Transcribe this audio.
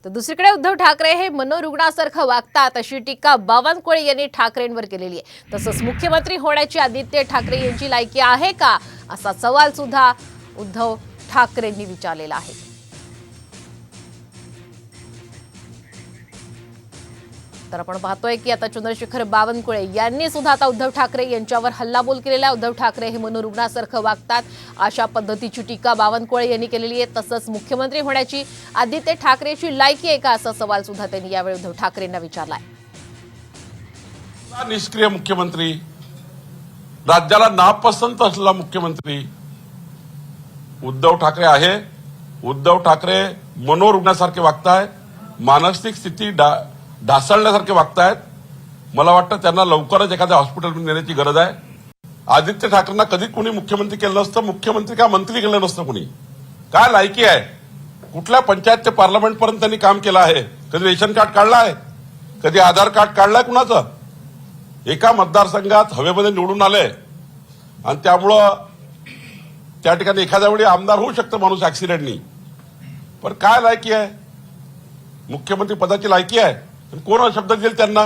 तर दुसरीकडे उद्धव ठाकरे हे मनोरुग्णासारखं वागतात अशी टीका बावनकुळे यांनी ठाकरेंवर केलेली आहे। तसंच मुख्यमंत्री होण्याची आदित्य ठाकरे यांची लायकी आहे का असा सवाल सुद्धा उद्धव ठाकरेंनी विचारलेला आहे। तर आपण पाहतोय की आता चंद्रशेखर बावनकुळे यांनी सुद्धा आता उद्धव ठाकरे यांच्यावर हल्लाबोल केलेला आहे। उद्धव ठाकरे हे मनोरुग्णासारखं वागतात अशा पद्धतीची टीका बावनकुळे यांनी केलेली आहे। तसंच मुख्यमंत्री होण्याची आदित्य ठाकरेची लायकी आहे का असा सवाल सुद्धा त्यांनी यावेळी उद्धव ठाकरेंना विचारलाय। निष्क्रिय मुख्यमंत्री, राज्याला नापसंत असलेला मुख्यमंत्री उद्धव ठाकरे आहे। उद्धव ठाकरे मनोरुग्णासारखे वागतायत, मानसिक स्थिती ढासळण्यासारखे वागतायत। मला वाटतं त्यांना लवकरच एखाद्या हॉस्पिटलमध्ये नेण्याची गरज आहे। आदित्य ठाकरेंना कधी कोणी मुख्यमंत्री केलं नसतं, मुख्यमंत्री का मंत्री केलं नसतं कोणी। काय लायकी आहे, कुठल्या पंचायत ते पार्लमेंट पर्यंत त्यांनी काम केलं आहे। कधी रेशन कार्ड काढलं आहे, कधी आधार कार्ड काढलंय कुणाचं। एका मतदारसंघात हवेमध्ये निवडून आले आणि त्यामुळं त्या ठिकाणी एखाद्या वेळी आमदार होऊ शकतं माणूस ऍक्सिडेंटनी, पण काय लायकी आहे, मुख्यमंत्री पदाची लायकी आहे। कोण शब्द दिले त्यांना?